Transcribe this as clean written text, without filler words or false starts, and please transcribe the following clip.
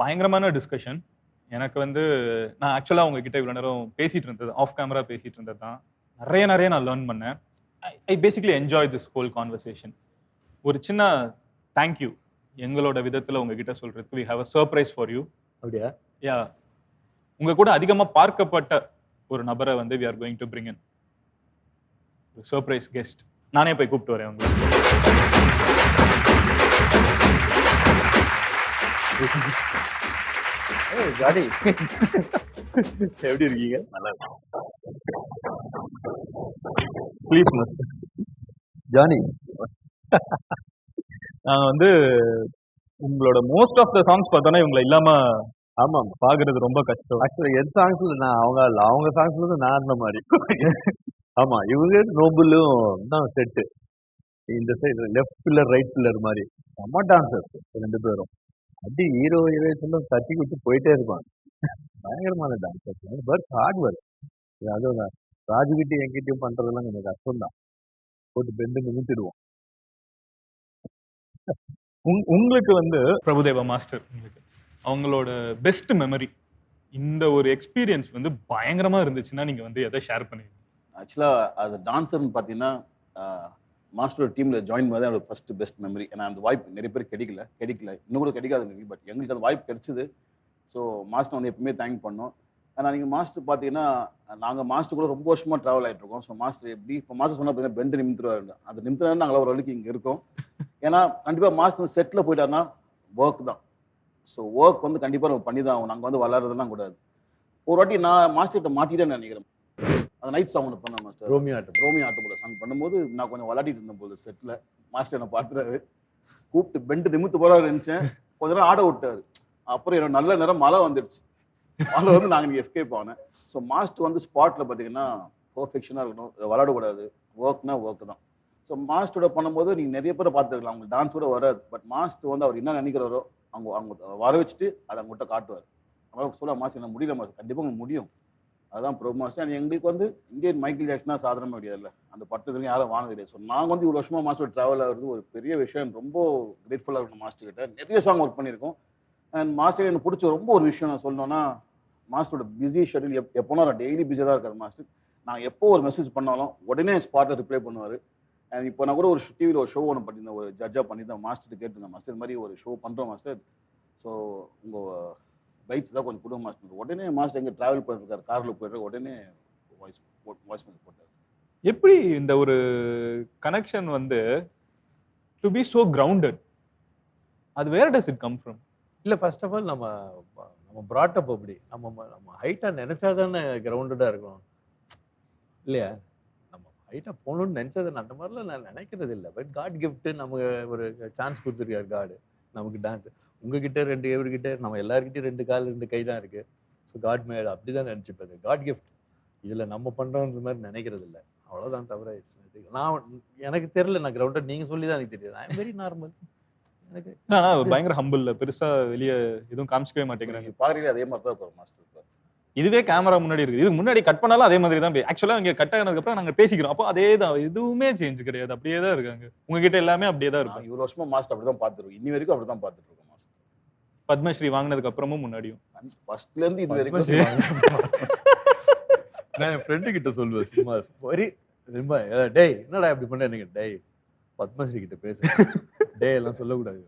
பயங்கரமான டிஸ்கஷன். எனக்கு வந்து நான் ஆக்சுவலா உங்ககிட்ட இவ்வளவு நேரம் பேசிட்டு இருந்தது, ஆஃப் கேமரா பேசிட்டு இருந்தது தான். நிறைய நான் லேர்ன் பண்ணேன். I basically enjoy this whole conversation. ஒரு சின்ன தேங்க்யூ எங்களோட விதத்துல உங்ககிட்ட சொல்றதுக்கு. We have a surprise for you. அப்படியா? யா, உங்க கூட அதிகமா பார்க்கப்பட்ட ஒரு நபரை வந்து we are going to bring in surprise guest. நானே போய் கூப்பிட்டு வரேன் உங்களை. ஜானி எப்படி இருக்கீங்க? நல்லா ப்ளீஸ் ஜானி, நான் வந்து உங்களோட மோஸ்ட் ஆஃப் த சாங்ஸ் பார்த்தோன்னா இவங்களை இல்லாம ஆமாம், பாக்குறது ரொம்ப கஷ்டம். ஆக்சுவலா என் சாங்ஸ்ல நான் அவங்க சாங்ஸ்ல இருந்து நான் அந்த மாதிரி. ஆமா, இவங்க நோபலும் தான் செட்டு. இந்த side left pillar right pillar மாதிரி செம்ம டான்சர்ஸ் 2 பேரும். அப்படி ஹீரோ ஹீரோயின்ஸ் தட்டி விட்டு போயிட்டே இருப்பாங்க. பயங்கரமான டான்சர்ஸ். But hard work. அதுவும் ராஜுகிட்ட என்கிட்டயும் பண்றதெல்லாம் கொஞ்சம் கஷ்டம் தான். போட்டு பெண்டு நிமித்திடுவோம். உங்களுக்கு வந்து பிரபுதேவா மாஸ்டர், உங்களுக்கு அவங்களோட பெஸ்ட் மெமரி, இந்த ஒரு எக்ஸ்பீரியன்ஸ் வந்து பயங்கரமா இருந்துச்சுன்னா நீங்க வந்து எதை ஷேர் பண்ணுவீங்க? ஆக்சுவலா அது டான்சர்னு பார்த்தீங்கன்னா மாஸ்டரோட டீம்ல ஜாயின் பண்ணி என்னோட ஃபர்ஸ்ட் பெஸ்ட் மெமரி. ஏன்னா அந்த வாய்ப்பு நிறைய பேர் கிடைக்கல, இன்னும் கூட கிடைக்காது மேபி. பட் எங்களுக்கு அந்த வாய்ப்பு கிடைச்சது. ஸோ மாஸ்டர் வந்து எப்பவுமே தேங்க் பண்ணோம். ஆனால் நீங்கள் மாஸ்டர் பார்த்தீங்கன்னா நாங்கள் மாஸ்டர் கூட ரொம்ப வருஷமாக ட்ராவல் ஆகிட்டு இருக்கோம். ஸோ மாஸ்டர் எப்படி இப்போ மாஸ்டர் சொன்னால் பார்த்தீங்கன்னா பெண்டு நிமித்துருவாரு. அது நிமித்துனா நாங்கள் ஒரு வரைக்கும் இங்கே இருக்கோம். ஏன்னா கண்டிப்பாக மாஸ்டர் செட்டில் போயிட்டாருன்னா ஒர்க் தான். ஸோ ஒர்க் வந்து கண்டிப்பாக நம்ம பண்ணி தான் ஆகும். நாங்கள் வந்து விளாட்றதுலாம் கூடாது. ஒரு வாட்டி நான் மாஸ்டர்கிட்ட மாட்டிட்டேன்னு நினைக்கிறேன். அந்த நைட் சாங் ஒன்று பண்ணேன் மாஸ்டர், ரோமி ஆட்டம் போல சாங் பண்ணும்போது நான் கொஞ்சம் விளாடிட்டு இருந்தேன் போது செட்டில். மாஸ்டர் என்னை பார்த்துறாரு, கூப்பிட்டு பெண்டு நிமித்து போகிறாரு நினச்சேன். கொஞ்ச நேரம் ஆட விட்டாரு. அப்புறம் என்னோட நல்ல நேரம் மழை வந்துடுச்சு. மழை வந்து நாங்கள் இங்கே எஸ்கேப் ஆனேன். ஸோ மாஸ்டர் வந்து ஸ்பாட்டில் பார்த்தீங்கன்னா பர்ஃபெக்ஷனாக இருக்கணும், விளாடக்கூடாது, ஒர்க்னா ஒர்க் தான். ஸோ மாஸ்டரோட பண்ணும்போது நீங்கள் நிறைய பேரை பார்த்துருக்கலாம், அவங்க டான்ஸோட வராது. பட் மாஸ்டர் வந்து அவர் என்ன நினைக்கிறாரோ அவங்க வர வச்சுட்டு அதை அவங்ககிட்ட காட்டுவார். அவங்களுக்கு சொல்ல மாஸ்டர் என்ன முடியல மாஸ்டர், கண்டிப்பாக உங்களுக்கு முடியும். அதுதான் ப்ரோ மாஸ்டர். எங்களுக்கு வந்து இந்தியன் மைக்கேல் ஜாக்சனா சாதாரண முடியாதுல்ல, அந்த பட்டத்துலையும் யாரும் வாங்க கிடையாது. ஸோ நாங்கள் வந்து இவ்வளோ வருஷமாக மாஸ்டர் ட்ராவல் ஆகிறது ஒரு பெரிய விஷயம். ரொம்ப கிரேட்ஃபுல்லாக இருக்கணும் மாஸ்டர் கிட்ட. நிறைய சாங் ஒர்க் பண்ணியிருக்கோம். அண்ட் மாஸ்டர் எனக்கு பிடிச்ச ரொம்ப ஒரு விஷயம் நான் சொல்லணும்னா, மாஸ்டரோட பிஸி ஷெட்யூல் எப்போனா நான் டெய்லி பிஸியாக தான் இருக்கார் மாஸ்டர். நான் எப்போ ஒரு மெசேஜ் பண்ணாலும் உடனே ஸ்பாட்டில் ரிப்ளை பண்ணுவார். அண்ட் இப்போ நான் கூட ஒரு டிவியில் ஒரு ஷோ ஒன்று பண்ணியிருந்தேன், ஒரு ஜட்ஜாக பண்ணியிருந்தேன். மாஸ்டர் கேட்டிருந்தேன், மாஸ்டர் இது மாதிரி ஒரு ஷோ பண்ணுறோம் மாஸ்டர், ஸோ உங்கள் பைக்ஸ் தான் கொஞ்சம் கொடுங்க மாஸ்டர். உடனே மாஸ்டர் எங்கே ட்ராவல் பண்ணிருக்காரு, காரில் போயிட்டு உடனே வாய்ஸ் மெசேஜ் போட்டார். எப்படி இந்த ஒரு கனெக்ஷன் வந்து டு பி சோ கிரவுண்டட், அது வேர் டஸ் இட் கம் ஃப்ரம்? இல்லை, ஃபர்ஸ்ட் ஆஃப் ஆல் நம்ம ப்ராட்டப் அப்படி நம்ம ஹைட்டாக நினச்சா தானே கிரவுண்டடாக இருக்கணும் இல்லையா? நம்ம ஹைட்டாக போகணும்னு நினச்சது அந்த மாதிரிலாம் நான் நினைக்கிறது இல்லை. பட் காட் கிஃப்ட்டு நமக்கு ஒரு சான்ஸ் கொடுத்துருக்காரு காடு நமக்கு டான்ஸ். உங்ககிட்ட 2 எவர்கிட்ட நம்ம எல்லாருக்கிட்டையும் 2 கால் 2 கை தான் இருக்குது. ஸோ காட் மேட் அப்படி தான் நினச்சிப்பது. காட் கிஃப்ட் இதில் நம்ம பண்ணுறோன்ற மாதிரி நினைக்கிறது இல்லை, அவ்வளோதான். தவிர எனக்கு தெரியல, நான் கிரவுண்டட் நீங்கள் சொல்லி தான் எனக்கு தெரியாது. I am very normal. எனக்கு பயங்கர ஹம்பிள், பெருசா வெளியே எதுவும் காமிச்சிக்கவே மாட்டேங்கிறாங்க. பாக்குறீங்க அதே மாதிரி தான் இருப்பார் மாஸ்டர். இதுவே கேமரா முன்னாடி இருக்கு, இதுக்கு முன்னாடி கட் பண்ணாலும் அதே மாதிரி தான். ஆக்சுவலா இங்க கட் ஆனதுக்கு அப்புறம் நாங்க பேசிக்கிறோம், அப்போ அதே தான், எதுவுமே சேஞ்ச் கிடையாது, அப்படியே தான் இருக்காங்க. உங்ககிட்ட எல்லாமே அப்படியே தான் இருக்கும். இவ்வளவு வருஷமா மாஸ்டர் அப்படிதான் பார்த்துருக்கோம், இன்னி வரைக்கும் அப்படிதான் பார்த்துட்டு இருக்கோம் மாஸ்டர். பத்மஸ்ரீ வாங்கினதுக்கு அப்புறமும் முன்னாடியும் ஃபர்ஸ்ட்ல இருந்து இது வரைக்கும் நான் என் ஃப்ரெண்டு கிட்ட சொல்லுவேன் சும்மா ரொம்ப, டேய் என்னடா இப்படி பண்ண, எனக்கு டேய் பத்மஸ்ரீ கிட்ட பேசு, டே எல்லாம் சொல்லக்கூடாது.